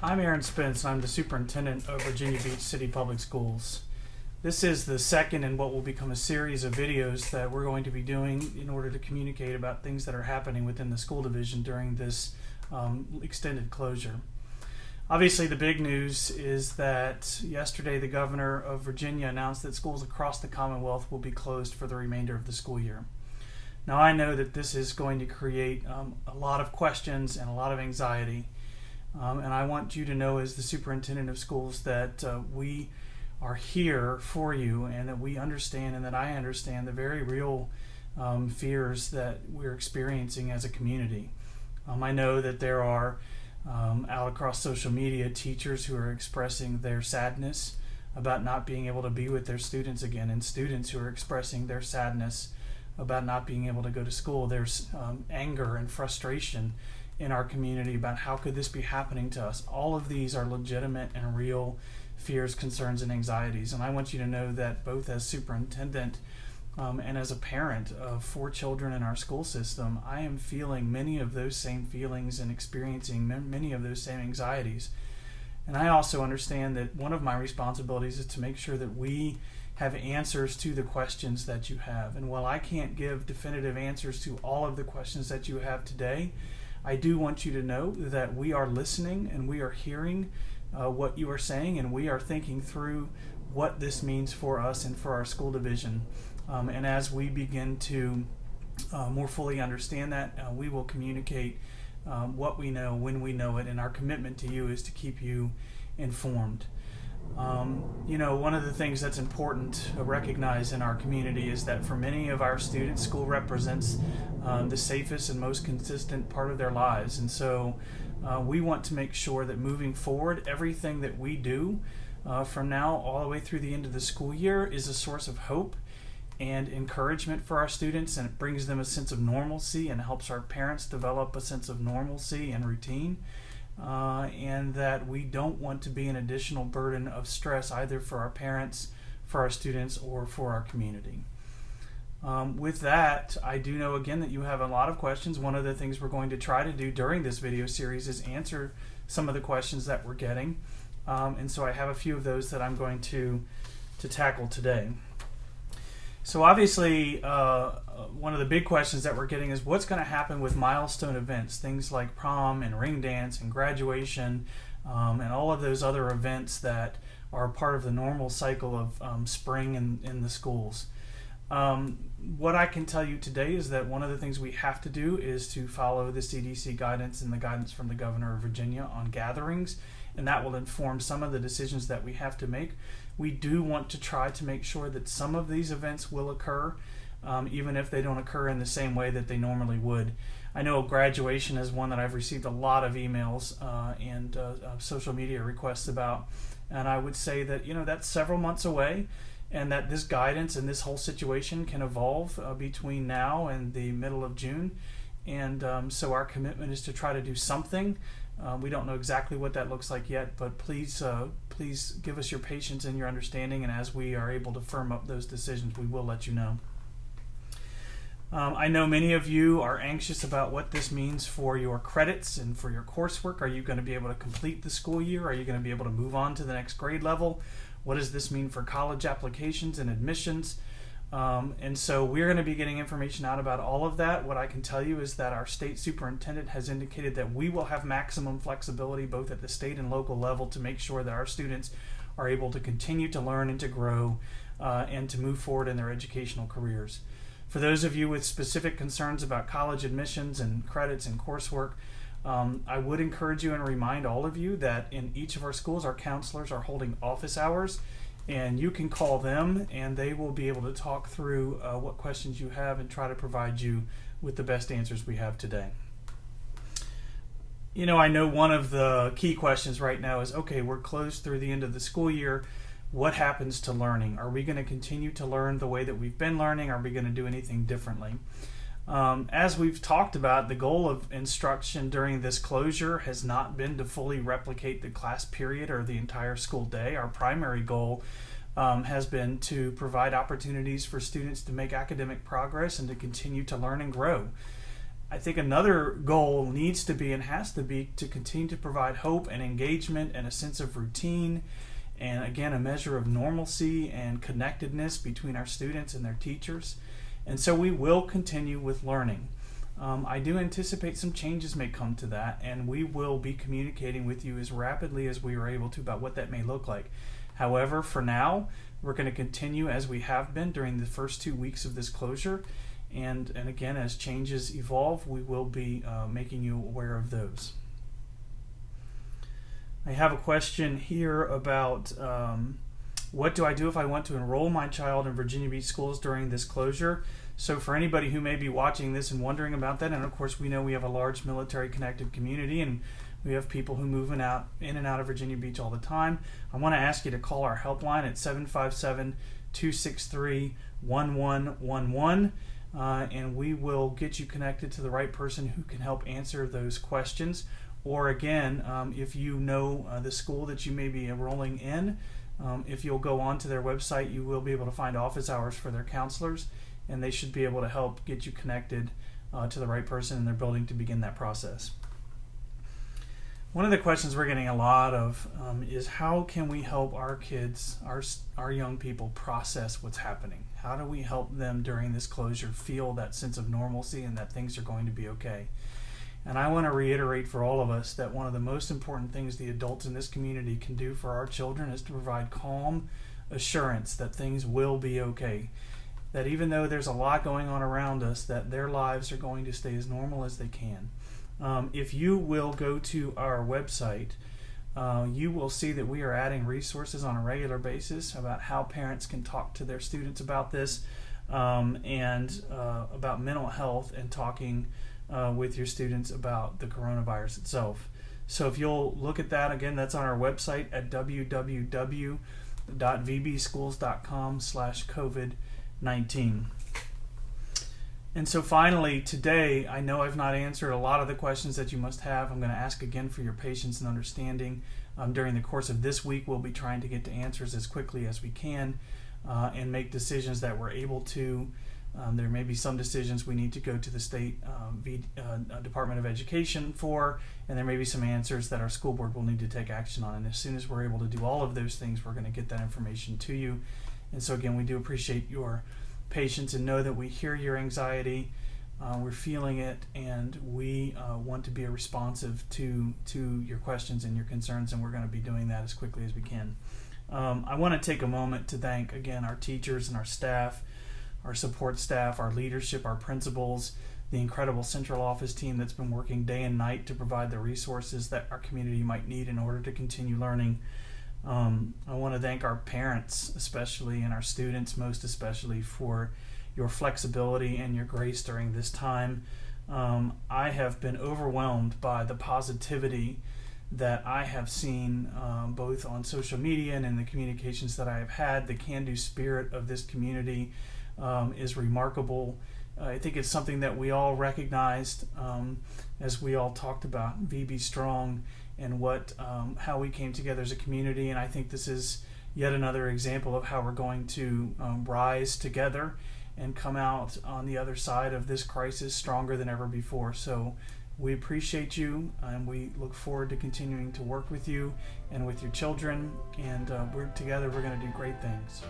I'm Aaron Spence. I'm the superintendent of Virginia Beach City Public Schools. This is the second in what will become a series of videos that we're going to be doing in order to communicate about things that are happening within the school division during this extended closure. Obviously, the big news is that yesterday the governor of Virginia announced that schools across the Commonwealth will be closed for the remainder of the school year. Now, I know that this is going to create a lot of questions and a lot of anxiety. And I want you to know, as the superintendent of schools, that we are here for you and that we understand and that I understand the very real fears that we're experiencing as a community. I know that there are out across social media teachers who are expressing their sadness about not being able to be with their students again, and students who are expressing their sadness about not being able to go to school. There's anger and frustration in our community about how could this be happening to us. All of these are legitimate and real fears, concerns, and anxieties. And I want you to know that both as superintendent and as a parent of 4 children in our school system, I am feeling many of those same feelings and experiencing many of those same anxieties. And I also understand that one of my responsibilities is to make sure that we have answers to the questions that you have. And while I can't give definitive answers to all of the questions that you have today, I do want you to know that we are listening and we are hearing what you are saying, and we are thinking through what this means for us and for our school division. And as we begin to more fully understand that, we will communicate what we know when we know it, and our commitment to you is to keep you informed. One of the things that's important to recognize in our community is that for many of our students, school represents the safest and most consistent part of their lives. And so we want to make sure that moving forward, everything that we do from now all the way through the end of the school year is a source of hope and encouragement for our students, and it brings them a sense of normalcy and helps our parents develop a sense of normalcy and routine. And that we don't want to be an additional burden of stress either for our parents, for our students, or for our community. With that, I do know again that you have a lot of questions. One of the things we're going to try to do during this video series is answer some of the questions that we're getting. And so I have a few of those that I'm going to tackle today. So obviously, one of the big questions that we're getting is what's going to happen with milestone events, things like prom and ring dance and graduation, and all of those other events that are part of the normal cycle of spring in the schools. What I can tell you today is that one of the things we have to do is to follow the CDC guidance and the guidance from the governor of Virginia on gatherings, and that will inform some of the decisions that we have to make. We do want to try to make sure that some of these events will occur, even if they don't occur in the same way that they normally would. I know graduation is one that I've received a lot of emails and social media requests about, and I would say that that's several months away, and that this guidance and this whole situation can evolve between now and the middle of June. And so our commitment is to try to do something. We don't know exactly what that looks like yet, but please give us your patience and your understanding, and as we are able to firm up those decisions, we will let you know. I know many of you are anxious about what this means for your credits and for your coursework. Are you going to be able to complete the school year? Are you going to be able to move on to the next grade level? What does this mean for college applications and admissions? And so we're going to be getting information out about all of that. What I can tell you is that our state superintendent has indicated that we will have maximum flexibility both at the state and local level to make sure that our students are able to continue to learn and to grow and to move forward in their educational careers. For those of you with specific concerns about college admissions and credits and coursework, I would encourage you and remind all of you that in each of our schools, our counselors are holding office hours, and you can call them and they will be able to talk through what questions you have and try to provide you with the best answers we have today. I know one of the key questions right now is, okay, we're closed through the end of the school year. What happens to learning? Are we going to continue to learn the way that we've been learning? Are we going to do anything differently? As we've talked about, the goal of instruction during this closure has not been to fully replicate the class period or the entire school day. Our primary goal has been to provide opportunities for students to make academic progress and to continue to learn and grow. I think another goal needs to be and has to be to continue to provide hope and engagement and a sense of routine, and again a measure of normalcy and connectedness between our students and their teachers. And so we will continue with learning. I do anticipate some changes may come to that, and we will be communicating with you as rapidly as we are able to about what that may look like. However, for now, we're going to continue as we have been during the first 2 weeks of this closure. And again, as changes evolve, we will be making you aware of those. I have a question here about what do I do if I want to enroll my child in Virginia Beach schools during this closure? So for anybody who may be watching this and wondering about that, and of course we know we have a large military connected community and we have people who move in and out of Virginia Beach all the time. I want to ask you to call our helpline at 757-263-1111. And we will get you connected to the right person who can help answer those questions. Or again, if you know the school that you may be enrolling in, if you'll go onto their website, you will be able to find office hours for their counselors, and they should be able to help get you connected to the right person in their building to begin that process. One of the questions we're getting a lot of is how can we help our kids, our young people, process what's happening? How do we help them during this closure feel that sense of normalcy and that things are going to be okay? And I want to reiterate for all of us that one of the most important things the adults in this community can do for our children is to provide calm assurance that things will be okay. That even though there's a lot going on around us, that their lives are going to stay as normal as they can. If you will go to our website, you will see that we are adding resources on a regular basis about how parents can talk to their students about this, and about mental health and talking with your students about the coronavirus itself. So if you'll look at that, again, that's on our website at www.vbschools.com/COVID-19. And so finally, today, I know I've not answered a lot of the questions that you must have. I'm going to ask again for your patience and understanding. During the course of this week, we'll be trying to get to answers as quickly as we can and make decisions that we're able to. There may be some decisions we need to go to the state Department of Education for, and there may be some answers that our school board will need to take action on. And as soon as we're able to do all of those things, we're going to get that information to you. And so again, we do appreciate your patience and know that we hear your anxiety, we're feeling it, and we want to be responsive to your questions and your concerns, and we're going to be doing that as quickly as we can. I want to take a moment to thank again our teachers and our staff, our support staff, our leadership, our principals, the incredible central office team that's been working day and night to provide the resources that our community might need in order to continue learning. I want to thank our parents especially, and our students most especially, for your flexibility and your grace during this time. I have been overwhelmed by the positivity that I have seen both on social media and in the communications that I have had. The can-do spirit of this community is remarkable. I think it's something that we all recognized as we all talked about VB Strong and how we came together as a community. And I think this is yet another example of how we're going to rise together and come out on the other side of this crisis stronger than ever before. So we appreciate you, and we look forward to continuing to work with you and with your children, and we're going to do great things.